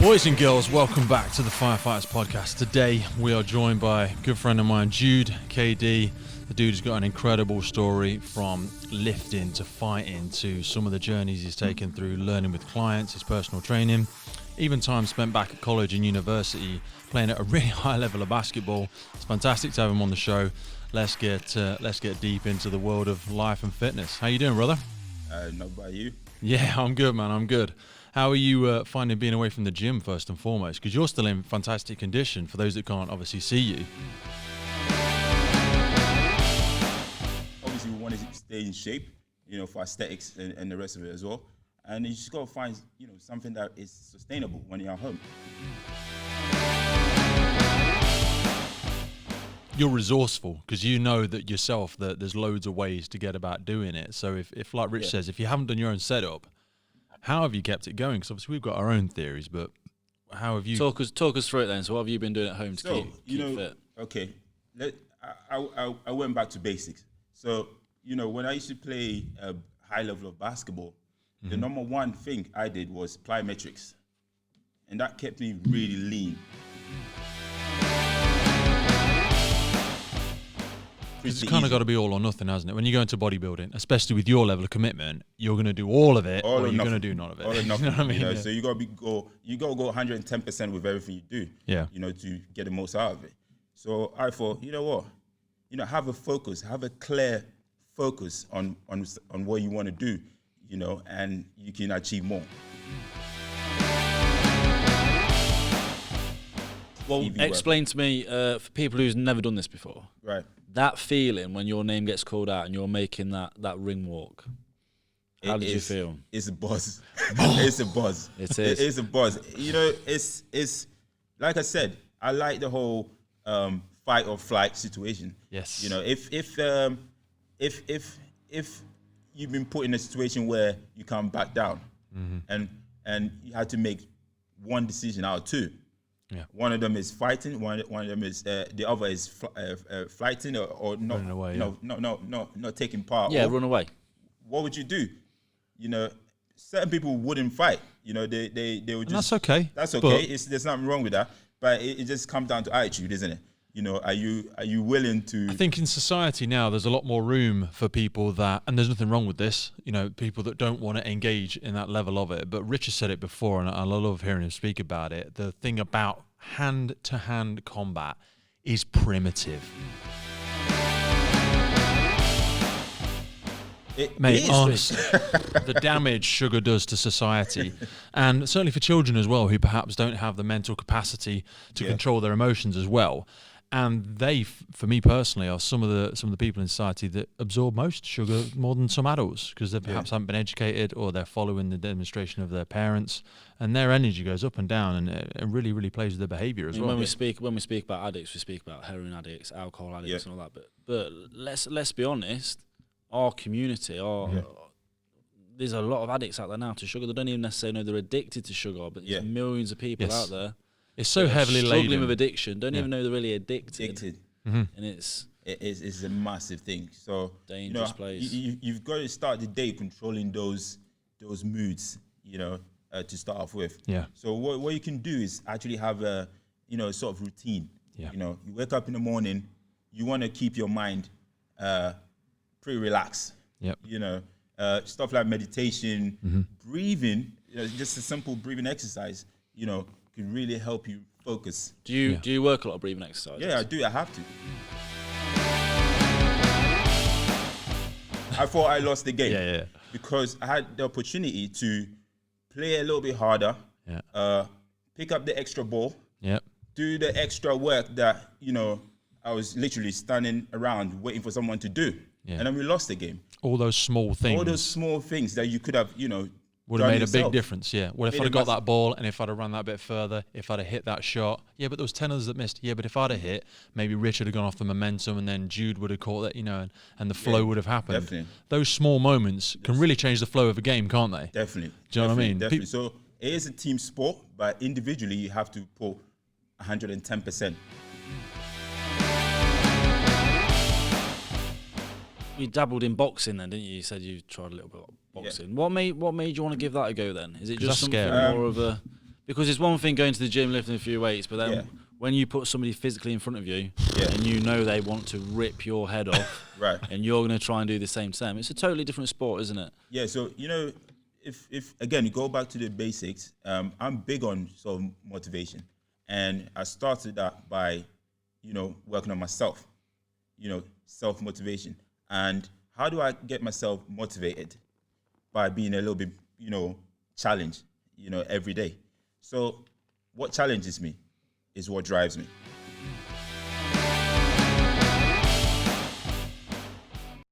Boys and girls, welcome back to the Firefighters Podcast. Today we are joined by a good friend of mine, Jude KD. The dude has got an incredible story from lifting to fighting to some of the journeys he's taken through learning with clients, his personal training, even time spent back at college and university playing at a really high level of basketball. It's fantastic to have him on the show. Let's get deep into the world of life and fitness. How you doing, brother? Not about you. Yeah, I'm good, man. I'm good. How are you finding being away from the gym first and foremost? Because you're still in fantastic condition for those that can't obviously see you. Obviously, we want to stay in shape, for aesthetics and the rest of it as well. And you just got to find, something that is sustainable when you're at home. You're resourceful because you know that yourself that there's loads of ways to get about doing it. So if like Rich says, if you haven't done your own setup, how have you kept it going? Because obviously we've got our own theories, but how have you... Talk us through it then. So what have you been doing at home to keep fit? Okay, I went back to basics. So, when I used to play a high level of basketball, the number one thing I did was plyometrics. And that kept me really lean. It's kind of got to be all or nothing, hasn't it? When you go into bodybuilding, especially with your level of commitment, you're going to do all of it, or you're going to do none of it. All or nothing. You know what I mean? So you got to go 110% with everything you do. Yeah. To get the most out of it. So I thought, you know what? Have a focus, have a clear focus on what you want to do, and you can achieve more. Well, explain to me, for people who's never done this before, right? That feeling when your name gets called out and you're making that ring walk. How did you feel? It's a buzz. It's a buzz. It is. It's a buzz. It's like I said, I like the whole fight or flight situation. Yes. If you've been put in a situation where you can't back down, and you had to make one decision out of two. Yeah. One of them is fighting. One of them is the other is flighting or not. Running away. Not taking part. Yeah, run away. What would you do? Certain people wouldn't fight. They would just. And that's okay. That's okay. There's nothing wrong with that. But it just comes down to attitude, isn't it? Are you willing to? I think in society now, there's a lot more room for people that, and there's nothing wrong with this, people that don't want to engage in that level of it. But Richard said it before, and I love hearing him speak about it. The thing about hand-to-hand combat is primitive. Mate, honestly, the damage sugar does to society, and certainly for children as well, who perhaps don't have the mental capacity to control their emotions as well. And they, for me personally, are some of the people in society that absorb most sugar more than some adults because they perhaps haven't been educated or they're following the demonstration of their parents, and their energy goes up and down, and it really, really plays with their behaviour as well. When we speak about addicts, we speak about heroin addicts, alcohol addicts, and all that. But let's be honest, our community, there's a lot of addicts out there now to sugar. They don't even necessarily know they're addicted to sugar, but there's millions of people out there. It's so heavily laden. Struggling with addiction, don't even know they're really addicted. Mm-hmm. And it's a massive thing. So dangerous place. You've got to start the day controlling those moods, to start off with. Yeah. So what you can do is actually have a sort of routine. Yeah. You wake up in the morning, you want to keep your mind pretty relaxed. Yep. Stuff like meditation, breathing, just a simple breathing exercise, can really help you focus. Do you work a lot of breathing exercises? Yeah, I do. I have to. I thought I lost the game because I had the opportunity to play a little bit harder, pick up the extra ball, do the extra work that, I was literally standing around waiting for someone to do. And then we lost the game. All those small things that you could have, would have made a big difference, Well, if I'd have got that ball and if I'd have run that bit further, if I'd have hit that shot, but there was 10 others that missed. But if I'd have hit, maybe Richard had gone off the momentum and then Jude would have caught that, and the flow would have happened. Definitely. Those small moments can really change the flow of a game, can't they? Definitely. Do you know what I mean? Definitely. So it is a team sport, but individually you have to put 110%. You dabbled in boxing then, didn't you? You said you tried a little bit of boxing. What made you want to give that a go then? Is it just something more of a Because it's one thing going to the gym, lifting a few weights, but then when you put somebody physically in front of you and you know they want to rip your head off, right, and you're going to try and do the same to them, it's a totally different sport, isn't it? Yeah, so, you know, if again, you go back to the basics, I'm big on sort of motivation. And I started that by, you know, working on myself, you know, self-motivation. And how do I get myself motivated? By being a little bit, you know, challenged, you know, every day. So what challenges me is what drives me.